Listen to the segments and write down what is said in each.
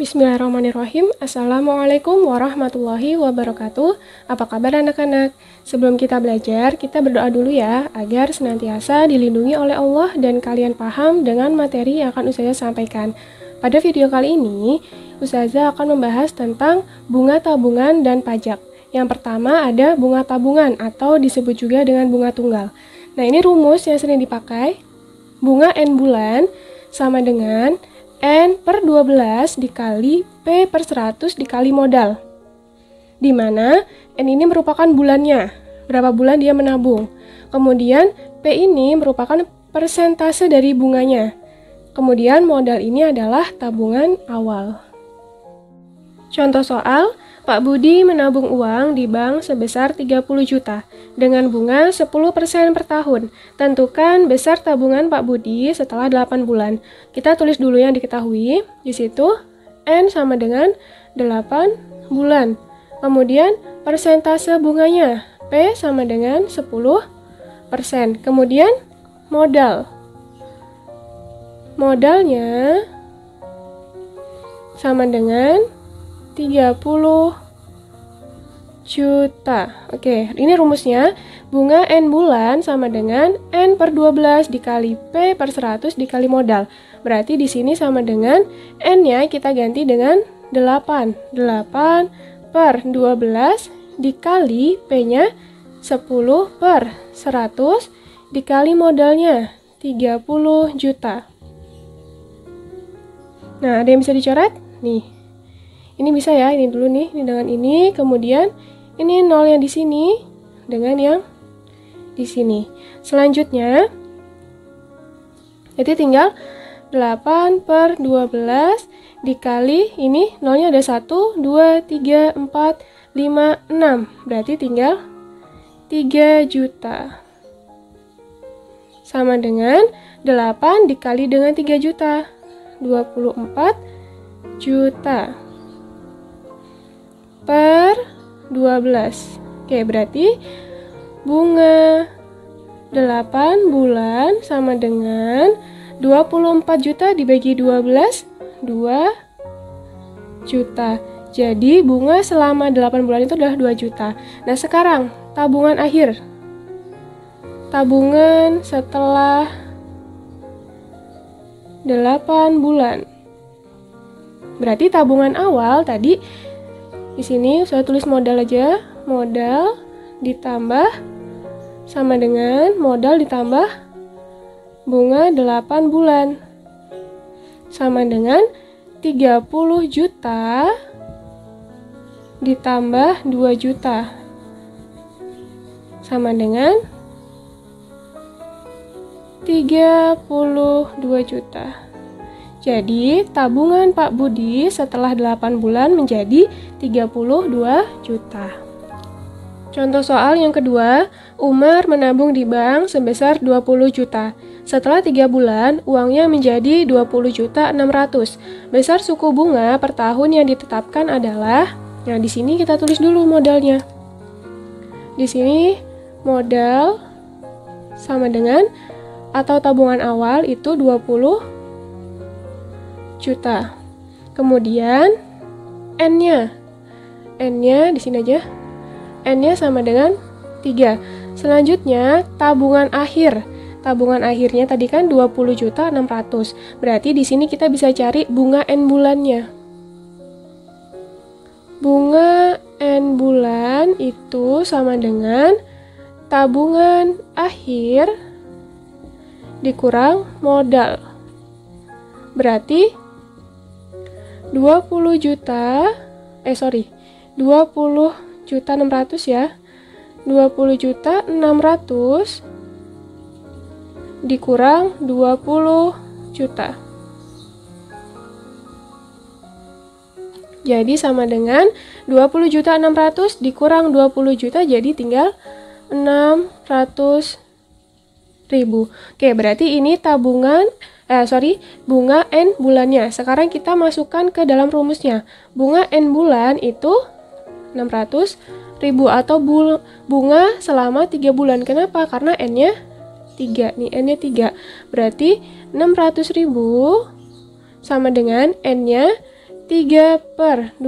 Bismillahirrahmanirrahim. Assalamualaikum warahmatullahi wabarakatuh. Apa kabar anak-anak? Sebelum kita belajar, kita berdoa dulu ya, agar senantiasa dilindungi oleh Allah dan kalian paham dengan materi yang akan Ustazah sampaikan. Pada video kali ini, Ustazah akan membahas tentang bunga tabungan dan pajak. Yang pertama ada bunga tabungan atau disebut juga dengan bunga tunggal. Nah, ini rumus yang sering dipakai. Bunga N bulan sama dengan N per 12 dikali P per 100 dikali modal. Di mana N ini merupakan bulannya, berapa bulan dia menabung. Kemudian P ini merupakan persentase dari bunganya. Kemudian modal ini adalah tabungan awal. Contoh soal, Pak Budi menabung uang di bank sebesar 30 juta dengan bunga 10% per tahun. Tentukan besar tabungan Pak Budi setelah 8 bulan. Kita tulis dulu yang diketahui. Di situ N sama dengan 8 bulan. Kemudian persentase bunganya P sama dengan 10%. Kemudian modal. Modalnya sama dengan 30 juta. Oke, ini rumusnya. Bunga N bulan sama dengan N per 12 dikali P per 100 dikali modal. Berarti di sini sama dengan N-nya kita ganti dengan 8. 8 per 12 dikali P-nya 10 per 100 dikali modalnya 30 juta. Nah, ada yang bisa dicoret? Nih. Ini bisa ya, ini dulu nih, ini dengan ini, kemudian ini nolnya di sini dengan yang di sini. Selanjutnya, jadi tinggal 8 per 12 dikali, ini nolnya ada 1, 2, 3, 4, 5, 6. Berarti tinggal 3 juta. Sama dengan 8 dikali dengan 3 juta. 24 juta. Per 12. Oke, berarti bunga 8 bulan sama dengan 24 juta dibagi 12, 2 juta. Jadi bunga selama 8 bulan itu adalah 2 juta. Nah, sekarang tabungan akhir. Tabungan setelah 8 bulan. Berarti tabungan awal tadi di sini saya tulis modal aja, modal ditambah sama dengan modal ditambah bunga 8 bulan. Sama dengan 30 juta ditambah 2 juta. Sama dengan 32 juta. Jadi, tabungan Pak Budi setelah 8 bulan menjadi 32 juta. Contoh soal yang kedua, Umar menabung di bank sebesar 20 juta. Setelah 3 bulan, uangnya menjadi 20 juta 600. Besar suku bunga per tahun yang ditetapkan adalah, nah di sini kita tulis dulu modalnya. Di sini modal sama dengan atau tabungan awal itu 20 juta. Kemudian N-nya di sini aja. N-nya sama dengan 3. Selanjutnya tabungan akhir. Tabungan akhirnya tadi kan 20 juta 600. Berarti di sini kita bisa cari bunga N bulannya. Bunga N bulan itu sama dengan tabungan akhir dikurang modal. Berarti 20 juta 20 juta 600 ya. 20 juta 600 dikurang 20 juta. Jadi sama dengan 20 juta 600 dikurang 20 juta, jadi tinggal 600 ribu. Oke, berarti ini tabungan bunga N bulannya. Sekarang kita masukkan ke dalam rumusnya. Bunga N bulan itu 600 ribu atau bunga selama 3 bulan. Kenapa? Karena N-nya 3. Nih, N-nya 3. Berarti 600 ribu sama dengan N-nya 3/12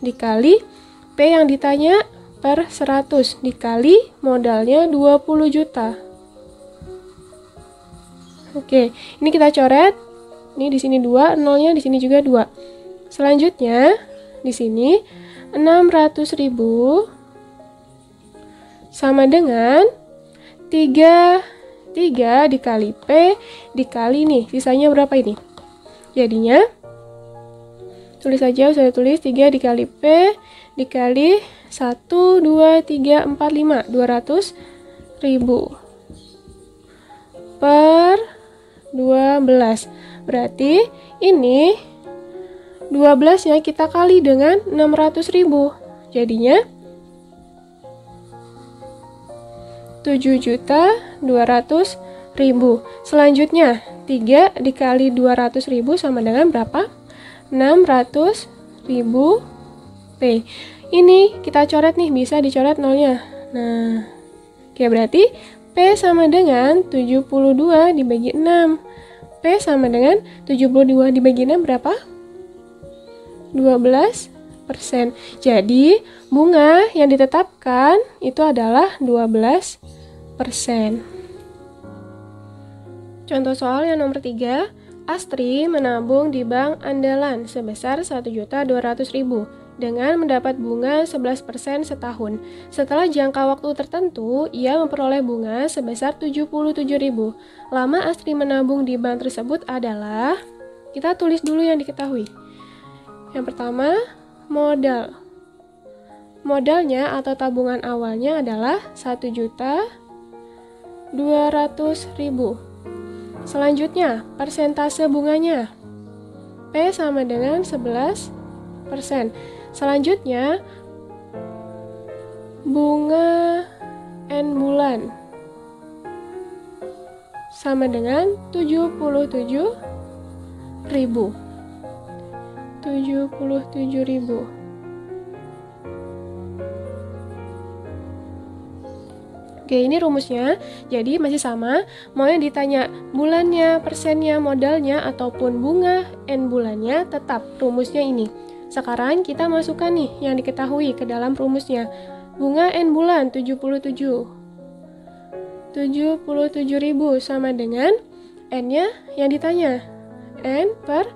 dikali P yang ditanya per 100 dikali modalnya 20 juta. Oke, ini kita coret. Ini di sini 2, nolnya di sini juga 2. Selanjutnya, di sini 600.000 sama dengan 3 dikali P dikali nih, sisanya berapa ini? Jadinya tulis saja, saya tulis 3 dikali P dikali 1, 2, 3, 4, 5 200.000 per 12. Berarti ini 12 nya kita kali dengan 600.000. Jadinya 7.200.000. Selanjutnya 3 dikali 200.000 sama dengan berapa? 600.000 P. Ini kita coret nih, bisa dicoret nolnya. Nah, oke, berarti P sama dengan 72 dibagi 6. P sama dengan 72 dibagi 6 berapa? 12%. Jadi, bunga yang ditetapkan itu adalah 12%. Contoh soal yang nomor 3, Astri menabung di bank andalan sebesar 1.200.000 dengan mendapat bunga 11% setahun. Setelah jangka waktu tertentu, ia memperoleh bunga sebesar 77.000. Lama Astri menabung di bank tersebut adalah, kita tulis dulu yang diketahui. Yang pertama, modal. Modalnya atau tabungan awalnya adalah 1.200.000. Selanjutnya, persentase bunganya. P sama dengan 11%. Selanjutnya, bunga N bulan sama dengan 77.000. 77.000. Oke, ini rumusnya. Jadi masih sama, mau yang ditanya bulannya, persennya, modalnya, ataupun bunga N bulannya, tetap rumusnya ini. Sekarang kita masukkan nih yang diketahui ke dalam rumusnya. Bunga N bulan 77.000 sama dengan N-nya yang ditanya. N per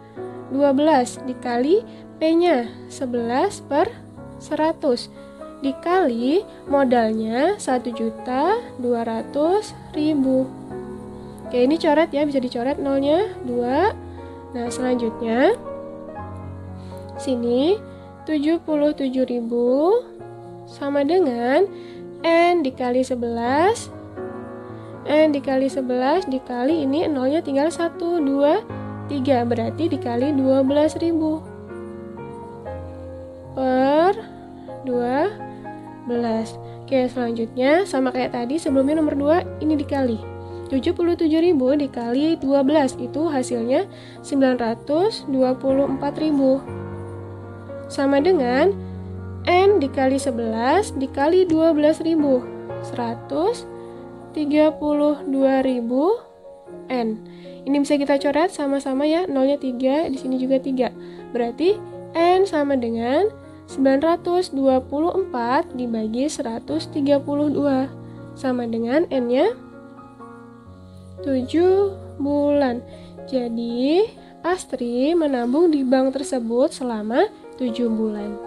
12 dikali P-nya 11/100 dikali modalnya 1.200.000. Oke, ini coret ya, bisa dicoret nolnya 2. Nah, selanjutnya sini 77.000 sama dengan N dikali 11. N dikali 11 dikali ini nolnya tinggal 1, 2, 3, berarti dikali 12.000 per 12. Oke, selanjutnya sama kayak tadi sebelumnya nomor 2, ini dikali 77.000 dikali 12, itu hasilnya 924.000 sama dengan N dikali 11 dikali 12.000, 132.000 N. Ini bisa kita coret sama-sama ya, nolnya 3, di sini juga 3. Berarti N sama dengan 924 dibagi 132 sama dengan N-nya 7 bulan. Jadi, Astri menabung di bank tersebut selama 7 bulan.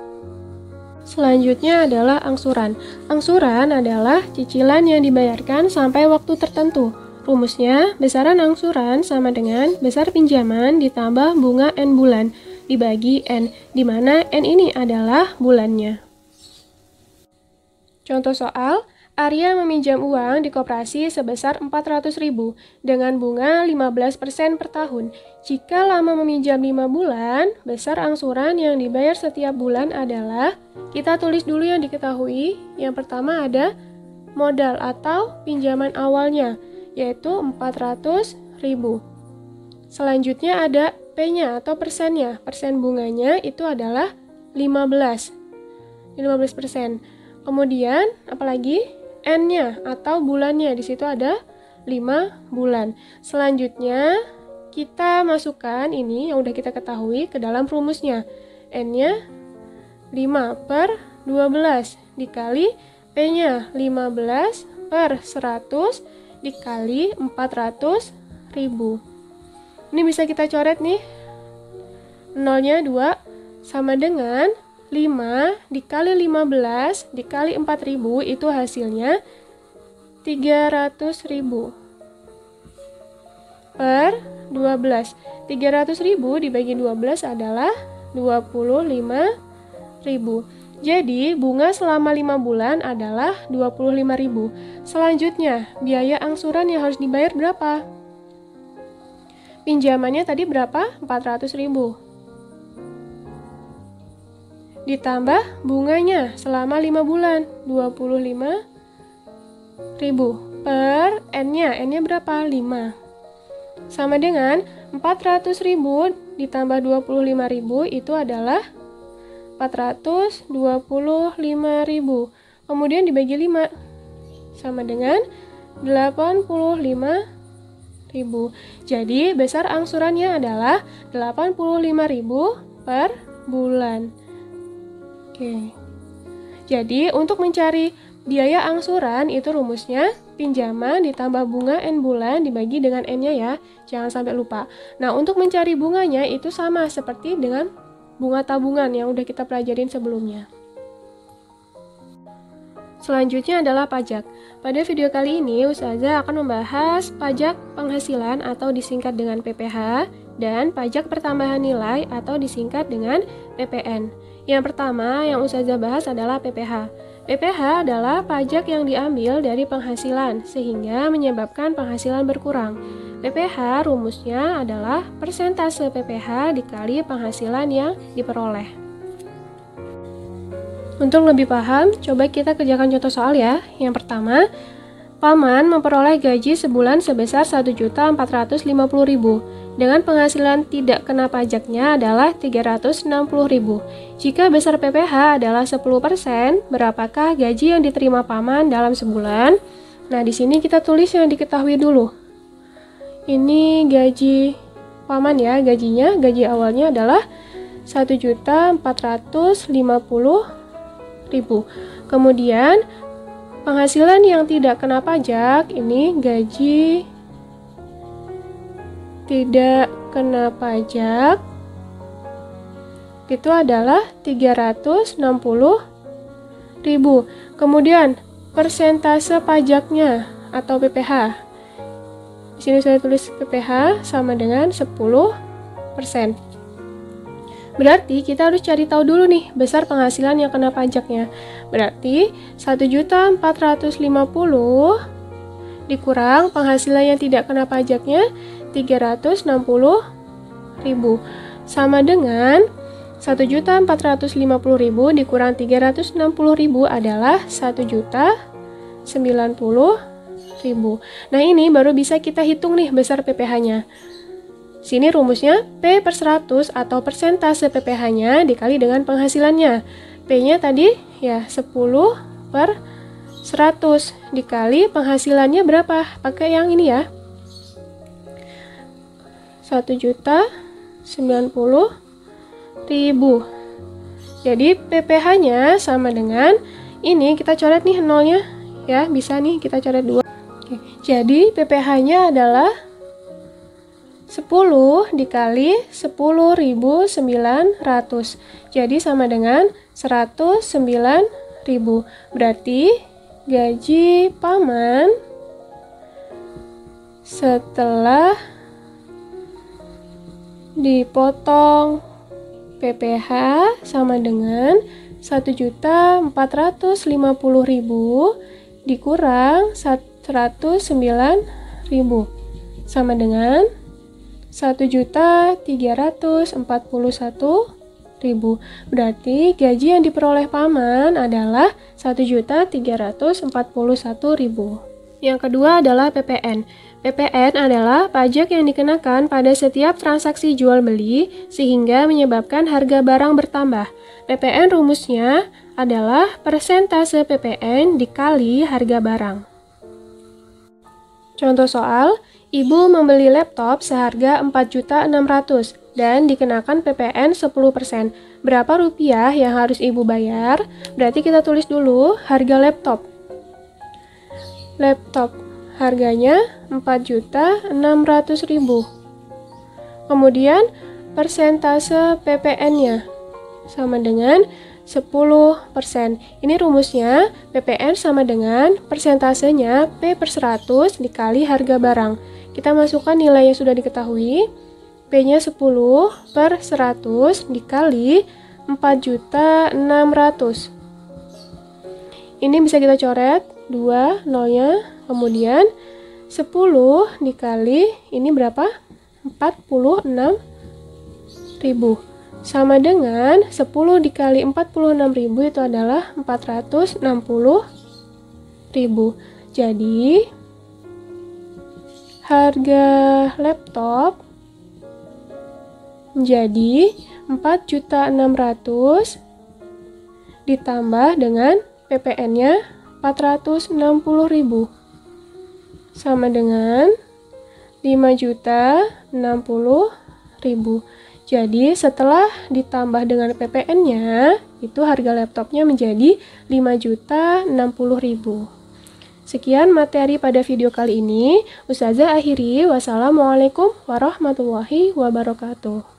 Selanjutnya adalah angsuran. Angsuran adalah cicilan yang dibayarkan sampai waktu tertentu. Rumusnya, besaran angsuran sama dengan besar pinjaman ditambah bunga N bulan dibagi N, di mana N ini adalah bulannya. Contoh soal, Arya meminjam uang di koperasi sebesar 400.000 dengan bunga 15% per tahun. Jika lama meminjam 5 bulan, besar angsuran yang dibayar setiap bulan adalah, kita tulis dulu yang diketahui. Yang pertama ada modal atau pinjaman awalnya, yaitu 400.000. Selanjutnya ada P-nya atau persennya. Persen bunganya itu adalah 15%. Kemudian apalagi N-nya atau bulannya, di situ ada 5 bulan. Selanjutnya kita masukkan ini yang udah kita ketahui ke dalam rumusnya. N-nya 5/12 dikali P-nya 15/100 dikali 400.000. Ini bisa kita coret nih. Nolnya 2 sama dengan 5 dikali 15 dikali 4.000 itu hasilnya 300.000 per 12. 300.000 dibagi 12 adalah 25.000. Jadi, bunga selama 5 bulan adalah 25.000. Selanjutnya, biaya angsuran yang harus dibayar berapa? Pinjamannya tadi berapa? 400.000. Ditambah bunganya selama 5 bulan, 25.000 per N-nya. N-nya berapa? 5. Sama dengan 400.000 ditambah 25.000 itu adalah 425.000. Kemudian dibagi 5 sama dengan 85.000. Jadi besar angsurannya adalah 85.000 per bulan. Oke. Jadi untuk mencari biaya angsuran itu rumusnya pinjaman ditambah bunga N bulan dibagi dengan N-nya ya. Jangan sampai lupa. Nah, untuk mencari bunganya itu sama seperti dengan bunga tabungan yang udah kita pelajarin sebelumnya. Selanjutnya adalah pajak. Pada video kali ini, Ustazah akan membahas pajak penghasilan atau disingkat dengan PPh dan pajak pertambahan nilai atau disingkat dengan PPN. Yang pertama yang Ustazah bahas adalah PPh. PPh adalah pajak yang diambil dari penghasilan sehingga menyebabkan penghasilan berkurang. PPh rumusnya adalah persentase PPh dikali penghasilan yang diperoleh. Untuk lebih paham, coba kita kerjakan contoh soal ya. Yang pertama, Paman memperoleh gaji sebulan sebesar 1.450.000 dengan penghasilan tidak kena pajaknya adalah 360.000. Jika besar PPh adalah 10%, berapakah gaji yang diterima Paman dalam sebulan? Nah, di sini kita tulis yang diketahui dulu. Ini gaji Paman ya, gaji awalnya adalah 1.450.000. Kemudian penghasilan yang tidak kena pajak, ini gaji tidak kena pajak, itu adalah 360.000. Kemudian persentase pajaknya atau PPh. Di sini saya tulis PPh sama dengan 10%. Berarti kita harus cari tahu dulu nih besar penghasilan yang kena pajaknya. Berarti 1.450 dikurang penghasilan yang tidak kena pajaknya 360.000 sama dengan 1.450.000 dikurang 360.000 adalah 1.090.000. Nah, ini baru bisa kita hitung nih besar PPh-nya. Sini rumusnya P/100 atau persentase PPh-nya dikali dengan penghasilannya. P-nya tadi ya 10/100 dikali penghasilannya berapa? Pakai yang ini ya. 1.090.000. Jadi PPh-nya sama dengan ini, kita coret nih nolnya ya, bisa nih kita coret 2. Oke. Jadi PPh-nya adalah 10 dikali 10.900. Jadi sama dengan 109.000. Berarti gaji Paman setelah dipotong PPh sama dengan 1.450.000 dikurang 109.000 sama dengan 1.341.000. Berarti gaji yang diperoleh Paman adalah 1.341.000. Yang kedua adalah PPN. PPN adalah pajak yang dikenakan pada setiap transaksi jual beli sehingga menyebabkan harga barang bertambah. PPN rumusnya adalah persentase PPN dikali harga barang. Contoh soal, ibu membeli laptop seharga 4.600.000 dan dikenakan PPN 10%. Berapa rupiah yang harus ibu bayar? Berarti kita tulis dulu harga laptop. Laptop harganya 4.600.000. Kemudian persentase PPN-nya sama dengan 10%. Ini rumusnya, PPN sama dengan persentasenya P/100 dikali harga barang. Kita masukkan nilai yang sudah diketahui. P-nya 10/100 dikali 4.600.000. Ini bisa kita coret 2 nolnya, kemudian 10 dikali ini berapa? 46.000. Sama dengan 10 dikali 46.000 itu adalah 460.000. Jadi, harga laptop menjadi 4.600.000 ditambah dengan PPN-nya 460.000. Sama dengan 5.060.000. Jadi setelah ditambah dengan PPN-nya, itu harga laptopnya menjadi 5.060.000. Sekian materi pada video kali ini. Ustazah akhiri. Wassalamualaikum warahmatullahi wabarakatuh.